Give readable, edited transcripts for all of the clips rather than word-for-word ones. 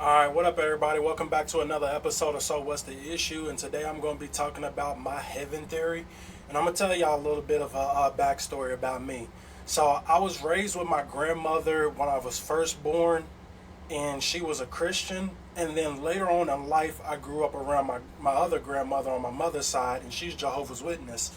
All right, what up, everybody? Welcome back to another episode of So What's the Issue? And today I'm going to be talking about my heaven theory. And I'm going to tell y'all a little bit of a backstory about me. So, I was raised with my grandmother when I was first born, and she was a Christian. And then later on in life, I grew up around my other grandmother on my mother's side, and she's Jehovah's Witness.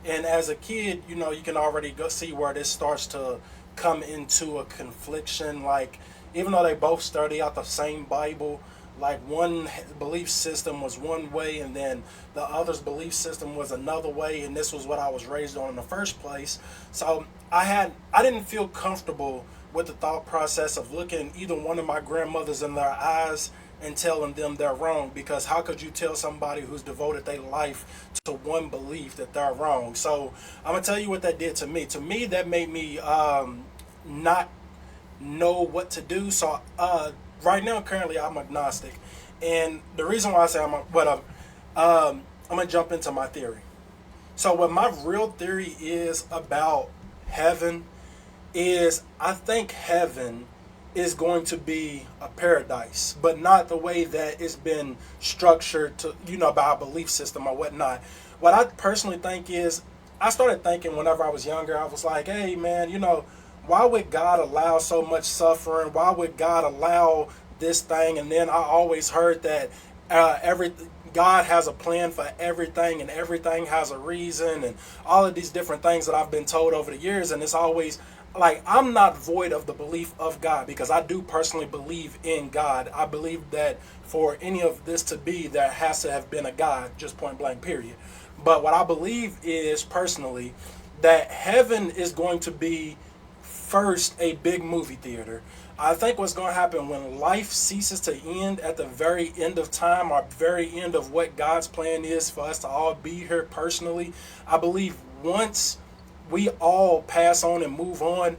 And as a kid, you can already go see where this starts to come into a confliction. Like, even though they both study out the same Bible, like one belief system was one way, and then the other's belief system was another way, and this was what I was raised on in the first place. So I didn't feel comfortable with the thought process of looking either one of my grandmothers in their eyes and telling them they're wrong, because how could you tell somebody who's devoted their life to one belief that they're wrong? So I'm gonna tell you what that did to me. To me, that made me not know what to do. So right now, currently, I'm agnostic, and the reason why I say I'm gonna jump into my theory. So what my real theory is about heaven is, I think heaven is going to be a paradise, but not the way that it's been structured to, by a belief system or whatnot. What I personally think is, I started thinking whenever I was younger, I was like, hey man, why would God allow so much suffering? Why would God allow this thing? And then I always heard that every God has a plan for everything, and everything has a reason, and all of these different things that I've been told over the years. And it's always like, I'm not void of the belief of God, because I do personally believe in God. I believe that for any of this to be, there has to have been a God, just point blank, period. But what I believe is, personally, that heaven is going to be first a big movie theater. I think what's going to happen when life ceases to end at the very end of time, or very end of what God's plan is for us to all be here personally, I believe once we all pass on and move on,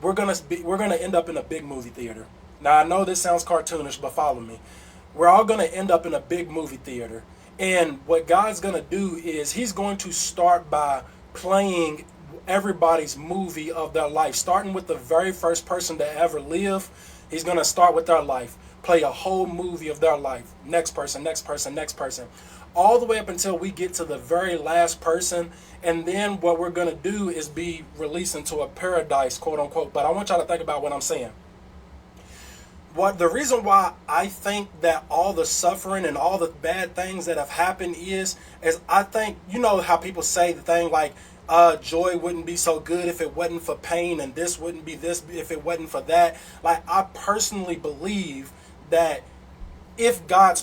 we're gonna end up in a big movie theater. Now I know this sounds cartoonish, but follow me. We're all gonna end up in a big movie theater, and what God's gonna do is He's going to start by playing everybody's movie of their life, starting with the very first person to ever live. He's going to start with their life, play a whole movie of their life, next person, next person, next person, all the way up until we get to the very last person. And then what we're going to do is be released into a paradise, quote unquote. But I want y'all to think about what I'm saying. What the reason why I think that all the suffering and all the bad things that have happened is I think, how people say the thing like, joy wouldn't be so good if it wasn't for pain, and this wouldn't be this if it wasn't for that. Like, I personally believe that if God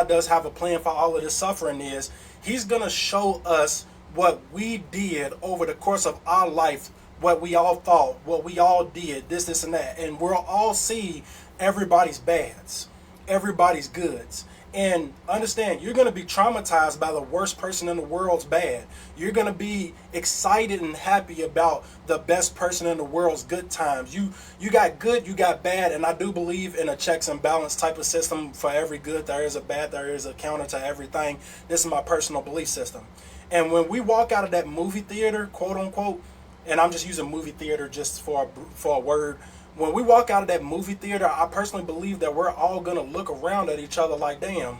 does have a plan for all of this suffering, is He's gonna show us what we did over the course of our life, what we all thought, what we all did, this, and that. And we'll all see everybody's bads, everybody's goods. And understand, you're going to be traumatized by the worst person in the world's bad. You're going to be excited and happy about the best person in the world's good times. You got good, you got bad, and I do believe in a checks and balance type of system. For every good, there is a bad, there is a counter to everything. This is my personal belief system. And when we walk out of that movie theater, quote unquote, and I'm just using movie theater just for a word. When we walk out of that movie theater, I personally believe that we're all going to look around at each other like, damn,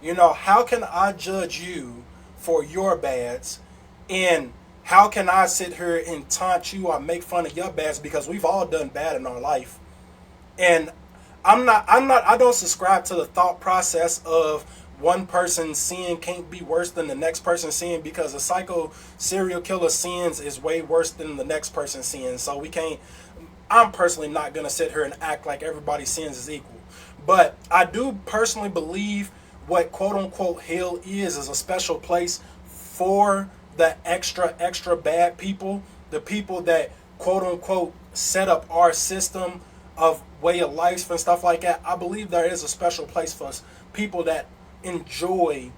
how can I judge you for your bads? And how can I sit here and taunt you or make fun of your bads? Because we've all done bad in our life. And I don't subscribe to the thought process of one person's sin can't be worse than the next person's sin, because a psycho serial killer sins is way worse than the next person's sin. So I'm personally not going to sit here and act like everybody's sins is equal. But I do personally believe what quote unquote hell is a special place for the extra bad people, the people that quote unquote set up our system of way of life and stuff like that. I believe there is a special place for us, people that enjoy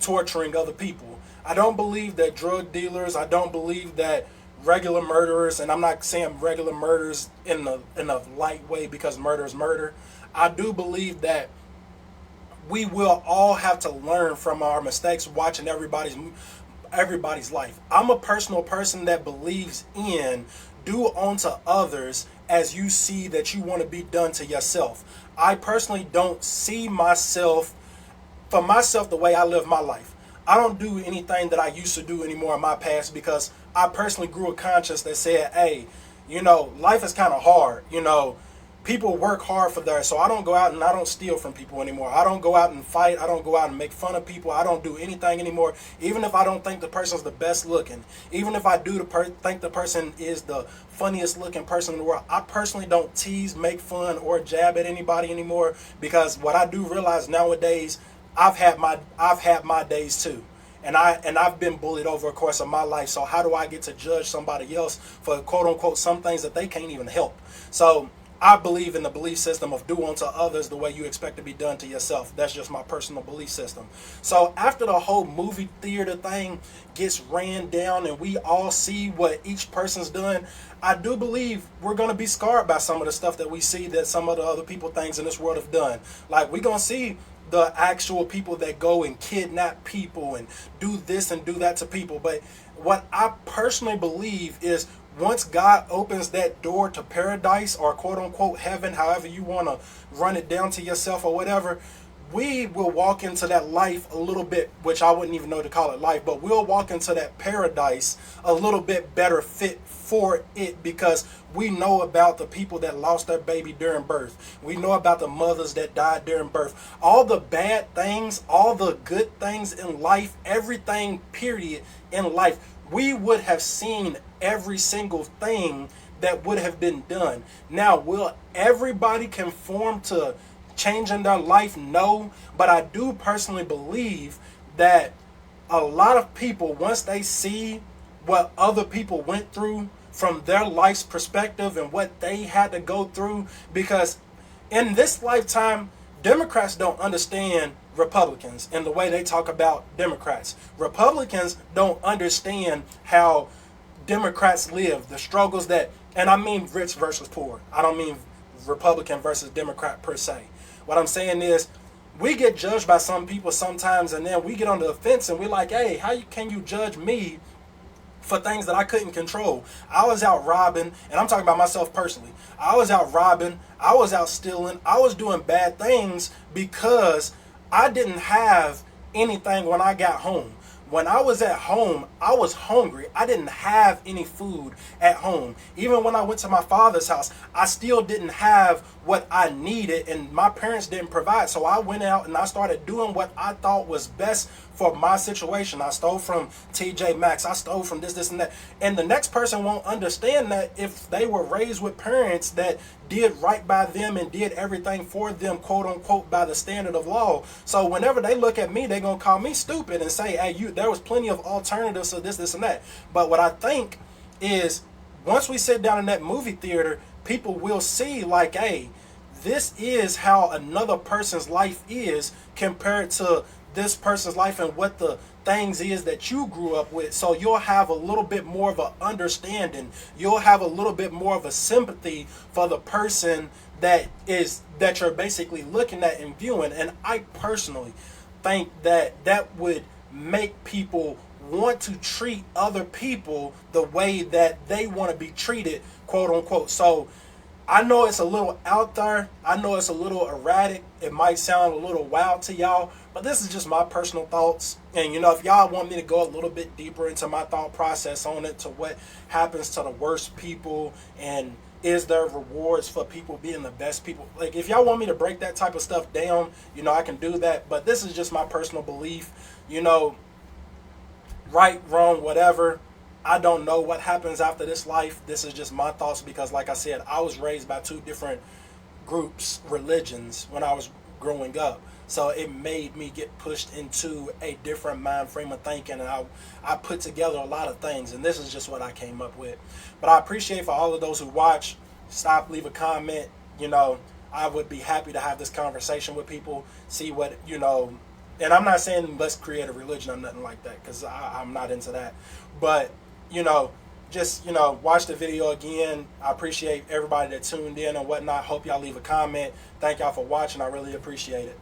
torturing other people. I don't believe that drug dealers, I don't believe that regular murderers, and I'm not saying regular murders in a light way, because murder is murder. I do believe that we will all have to learn from our mistakes watching everybody's life. I'm a personal person that believes in do unto others as you see that you want to be done to yourself. I personally don't see myself, for myself, the way I live my life. I don't do anything that I used to do anymore in my past because I personally grew a conscience that said, hey, life is kind of hard. People work hard for theirs. So I don't go out and I don't steal from people anymore. I don't go out and fight. I don't go out and make fun of people. I don't do anything anymore. Even if I don't think the person's the best looking, even if I do think the person is the funniest looking person in the world, I personally don't tease, make fun, or jab at anybody anymore, because what I do realize nowadays, I've had my days too. And I've been bullied over the course of my life. So how do I get to judge somebody else for quote unquote some things that they can't even help? So I believe in the belief system of do unto others the way you expect to be done to yourself. That's just my personal belief system. So after the whole movie theater thing gets ran down and we all see what each person's done, I do believe we're going to be scarred by some of the stuff that we see that some of the other people, things in this world have done. Like, we're going to see the actual people that go and kidnap people and do this and do that to people. But what I personally believe is, once God opens that door to paradise, or quote unquote heaven, however you want to run it down to yourself or whatever, we will walk into that life a little bit, which I wouldn't even know to call it life, but we'll walk into that paradise a little bit better fit for it, because we know about the people that lost their baby during birth. We know about the mothers that died during birth. All the bad things, all the good things in life, everything period in life, we would have seen every single thing that would have been done. Now, will everybody conform to changing their life? No, but I do personally believe that a lot of people, once they see what other people went through from their life's perspective and what they had to go through, because in this lifetime, Democrats don't understand Republicans and the way they talk about Democrats. Republicans don't understand how Democrats live, the struggles that, and I mean rich versus poor. I don't mean Republican versus Democrat per se. What I'm saying is, we get judged by some people sometimes, and then we get on the fence and we're like, hey, can you judge me for things that I couldn't control? I was out robbing, and I'm talking about myself personally. I was out robbing, I was out stealing, I was doing bad things because I didn't have anything when I got home. When I was at home, I was hungry. I didn't have any food at home. Even when I went to my father's house, I still didn't have what I needed, and my parents didn't provide. So I went out and I started doing what I thought was best for my situation. I stole from TJ Maxx. I stole from this, and that. And the next person won't understand that if they were raised with parents that did right by them and did everything for them, quote unquote, by the standard of law. So whenever they look at me, they're going to call me stupid and say, hey, there was plenty of alternatives to this, and that. But what I think is, once we sit down in that movie theater, people will see like, hey, this is how another person's life is compared to this person's life and what the things is that you grew up with. So you'll have a little bit more of an understanding. You'll have a little bit more of a sympathy for the person that you're basically looking at and viewing. And I personally think that would make people want to treat other people the way that they want to be treated, quote unquote. So I know it's a little out there. I know it's a little erratic. It might sound a little wild to y'all, but this is just my personal thoughts. And if y'all want me to go a little bit deeper into my thought process on it, to what happens to the worst people, and is there rewards for people being the best people? Like, if y'all want me to break that type of stuff down, I can do that. But this is just my personal belief. Right, wrong, whatever. I don't know what happens after this life. This is just my thoughts, because like I said, I was raised by two different groups, religions, when I was growing up. So it made me get pushed into a different mind frame of thinking, and I put together a lot of things, and this is just what I came up with. But I appreciate for all of those who watch, stop, leave a comment. I would be happy to have this conversation with people, see what, and I'm not saying let's create a religion or nothing like that, because I'm not into that. But just watch the video again. I appreciate everybody that tuned in and whatnot. Hope y'all leave a comment. Thank y'all for watching. I really appreciate it.